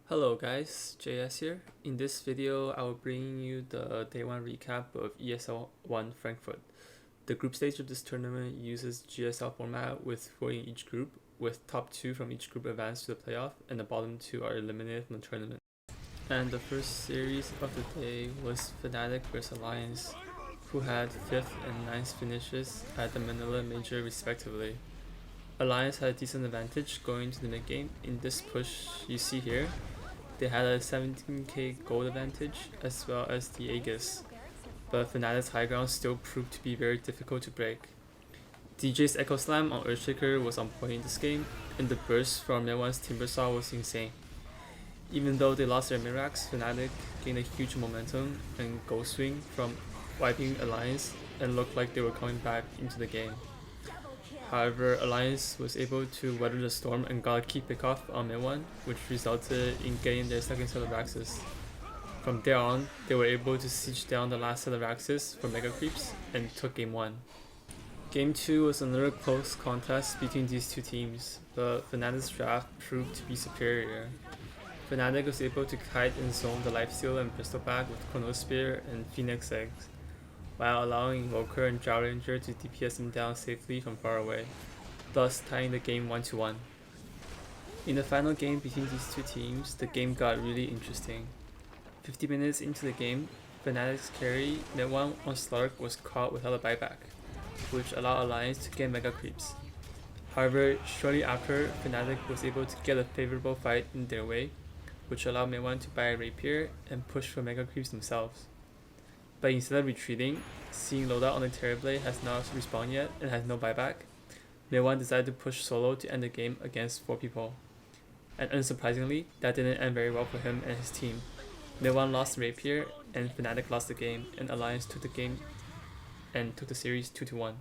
Hello guys, JS here. In this video, I will bring you the day 1 recap of ESL One Frankfurt. The group stage of this tournament uses GSL format with 4 in each group, with top 2 from each group advanced to the playoff and the bottom 2 are eliminated from the tournament. And the first series of the day was Fanatic vs Alliance, who had 5th and 9th finishes at the Manila Major respectively. Alliance had a decent advantage going to the mid game. In this push you see here, they had a 17k gold advantage as well as the Aegis, but Fnatic's high ground still proved to be very difficult to break. DJ's Echo Slam on Earthshaker was on point in this game, and the burst from Mid-1's Timbersaw was insane. Even though they lost their Mirax, Fnatic gained a huge momentum and goal swing from wiping Alliance and looked like they were coming back into the game. However, Alliance was able to weather the storm and got a key pickoff on Mid-1, which resulted in getting their second set of Raxes. From there on, they were able to siege down the last set of Raxes for Mega Creeps and took Game 1. Game 2 was another close contest between these two teams, but Fnatic's draft proved to be superior. Fnatic was able to kite and zone the Lifesteal and Pistol Bag with Chronospear and Phoenix Eggs, while allowing Invoker and Drow Ranger to DPS them down safely from far away, thus tying the game 1-1. In the final game between these two teams, the game got really interesting. 50 minutes into the game, Fnatic's carry Mid-1 on Slark was caught without a buyback, which allowed Alliance to get Mega Creeps. However, shortly after, Fnatic was able to get a favorable fight in their way, which allowed Mid-1 to buy a Rapier and push for Mega Creeps themselves. But instead of retreating, seeing Loadout on the Terrorblade has not respawned yet and has no buyback, Mid-1 decided to push solo to end the game against 4 people. And unsurprisingly, that didn't end very well for him and his team. Mid-1 lost Rapier and Fnatic lost the game, and Alliance took the game and took the series 2-1.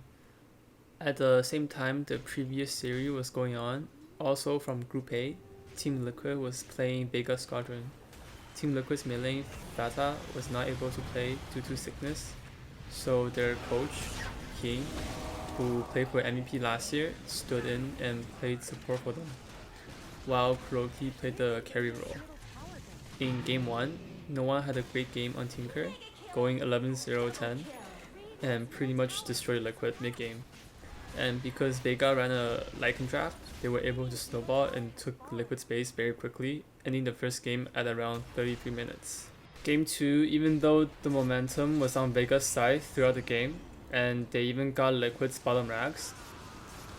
At the same time the previous series was going on, also from Group A, Team Liquid was playing Vega Squadron. Team Liquid's mid lane, Fata, was not able to play due to sickness, so their coach, King, who played for MVP last year, stood in and played support for them, while Kuroki played the carry role. In Game 1, no one had a great game on Tinker, going 11-0-10, and pretty much destroyed Liquid mid-game. And because Vega ran a Lycan draft, they were able to snowball and took Liquid's base very quickly, ending the first game at around 33 minutes. Game 2, even though the momentum was on Vega's side throughout the game, and they even got Liquid's bottom racks,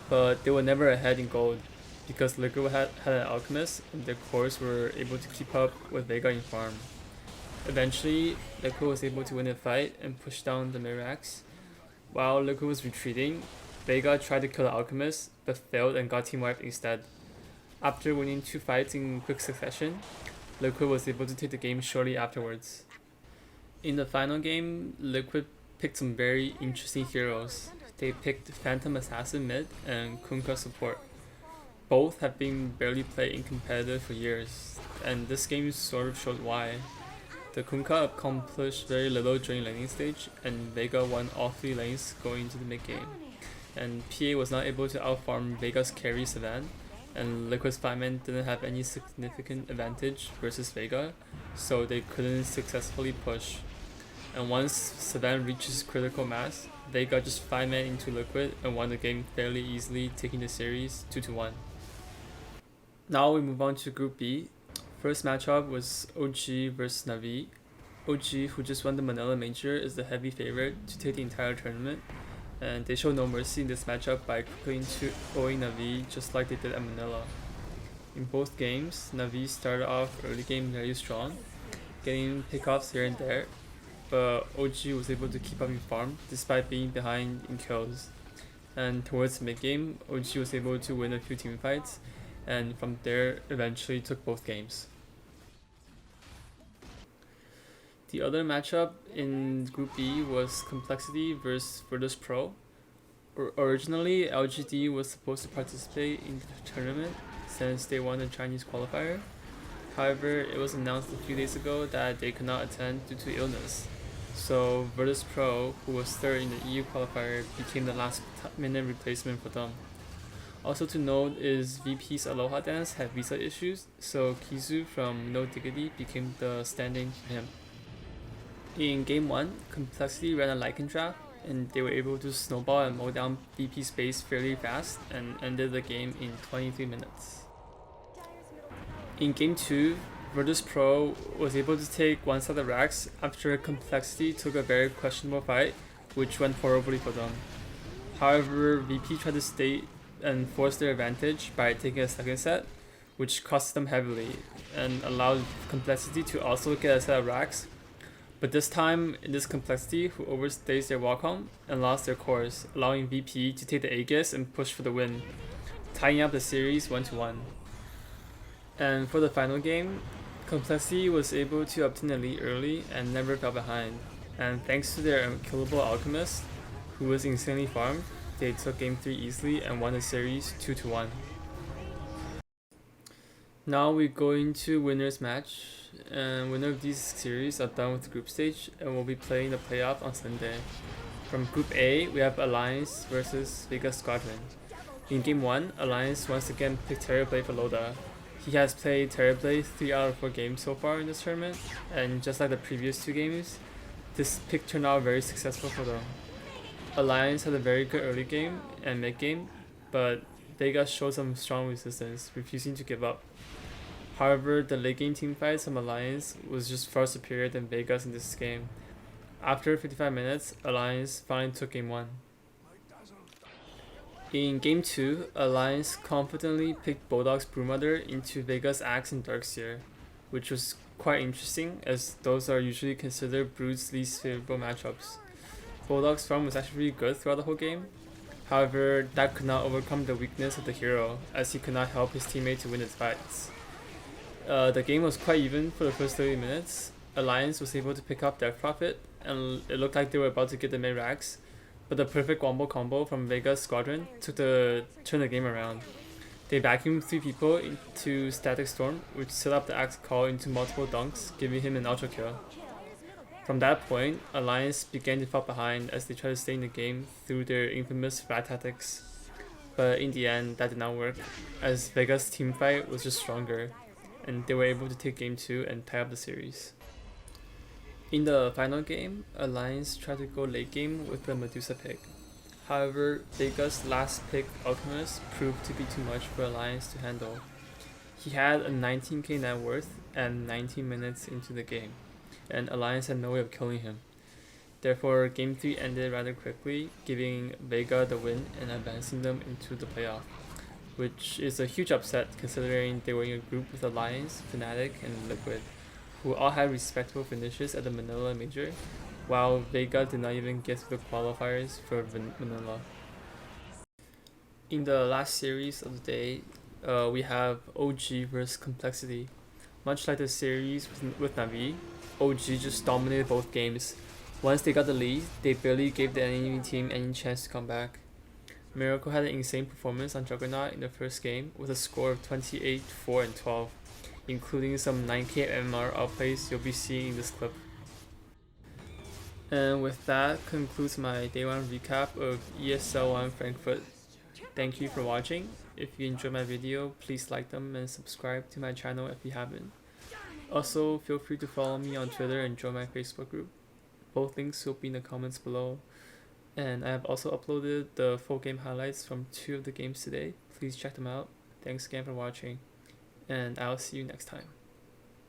but they were never ahead in gold, because Liquid had an Alchemist and their cores were able to keep up with Vega in farm. Eventually, Liquid was able to win the fight and push down the Mirax. While Liquid was retreating, Vega tried to kill the Alchemist, but failed and got team wiped instead. After winning 2 fights in quick succession, Liquid was able to take the game shortly afterwards. In the final game, Liquid picked some very interesting heroes. They picked Phantom Assassin mid and Kunkka support. Both have been barely played in competitive for years, and this game sort of showed why. The Kunkka accomplished very little during laning stage, and Vega won all 3 lanes going into the mid game. And PA was not able to outfarm Vega's carry Savan, and Liquid's 5-man didn't have any significant advantage versus Vega, so they couldn't successfully push. And once Savan reaches critical mass, Vega just 5-man into Liquid and won the game fairly easily, taking the series 2-1. Now we move on to Group B. First matchup was OG vs NaVi. OG, who just won the Manila Major, is the heavy favorite to take the entire tournament, and they showed no mercy in this matchup by quickly 2-0ing NaVi just like they did at Manila. In both games, NaVi started off early game very strong, getting pickoffs here and there, but OG was able to keep up in farm despite being behind in kills. And towards mid game, OG was able to win a few team fights, and from there eventually took both games. The other matchup in Group B was Complexity vs virtus.pro. Originally, LGD was supposed to participate in the tournament since they won the Chinese qualifier. However, it was announced a few days ago that they could not attend due to illness. So virtus.pro, who was third in the EU qualifier, became the last minute replacement for them. Also to note is VP's Aloha Dance had visa issues, so Kizu from No Diggity became the stand-in for him. In Game 1, Complexity ran a Lycan draft, and they were able to snowball and mow down VP's base fairly fast and ended the game in 23 minutes. In Game 2, virtus.pro was able to take one side of racks after Complexity took a very questionable fight, which went horribly for them. However, VP tried to stay and force their advantage by taking a second set, which cost them heavily and allowed Complexity to also get a set of racks. But this time, it is Complexity who overstays their walk home and lost their course, allowing VP to take the Aegis and push for the win, tying up the series 1-1. And for the final game, Complexity was able to obtain a lead early and never fell behind. And thanks to their unkillable Alchemist, who was insanely farmed, they took Game 3 easily and won the series 2-1. Now we go into winners match, and winner of these series are done with the group stage and will be playing the playoff on Sunday. From Group A, we have Alliance versus Vegas Squadron. In Game 1, Alliance once again picked Terrorblade for Loda. He has played Terrorblade 3 out of 4 games so far in this tournament, and just like the previous 2 games, this pick turned out very successful for them. Alliance had a very good early game and mid game, but Vegas showed some strong resistance, refusing to give up. However, the late game teamfights from Alliance was just far superior than Vegas in this game. After 55 minutes, Alliance finally took Game 1. In Game 2, Alliance confidently picked Bulldog's Brewmother into Vegas Axe and Darkseer, which was quite interesting as those are usually considered Brood's least favorable matchups. Bulldog's farm was actually really good throughout the whole game. However, that could not overcome the weakness of the hero, as he could not help his teammate to win his fights. The game was quite even for the first 30 minutes. Alliance was able to pick up Death Prophet, and it looked like they were about to get the mid racks, but the perfect wombo combo from Vegas Squadron turned the game around. They vacuumed 3 people into Static Storm, which set up the Axe Call into multiple dunks, giving him an ultra kill. From that point, Alliance began to fall behind as they tried to stay in the game through their infamous rat tactics. But in the end, that did not work, as Vegas' teamfight was just stronger, and they were able to take Game 2 and tie up the series. In the final game, Alliance tried to go late game with the Medusa pick. However, Vegas' last pick Alchemist proved to be too much for Alliance to handle. He had a 19k net worth and 19 minutes into the game, and Alliance had no way of killing him. Therefore, Game 3 ended rather quickly, giving Vega the win and advancing them into the playoff, which is a huge upset considering they were in a group with Alliance, Fanatic, and Liquid, who all had respectable finishes at the Manila Major, while Vega did not even get to the qualifiers for Manila. In the last series of the day, we have OG versus Complexity. Much like the series with NaVi, OG just dominated both games. Once they got the lead, they barely gave the enemy team any chance to come back. Miracle had an insane performance on Juggernaut in the first game with a score of 28, 4, and 12, including some 9k MMR outplays you'll be seeing in this clip. And with that concludes my day 1 recap of ESL One Frankfurt. Thank you for watching. If you enjoyed my video, please like them and subscribe to my channel if you haven't. Also, feel free to follow me on Twitter and join my Facebook group. Both links will be in the comments below. And I have also uploaded the full game highlights from 2 of the games today. Please check them out. Thanks again for watching, and I'll see you next time.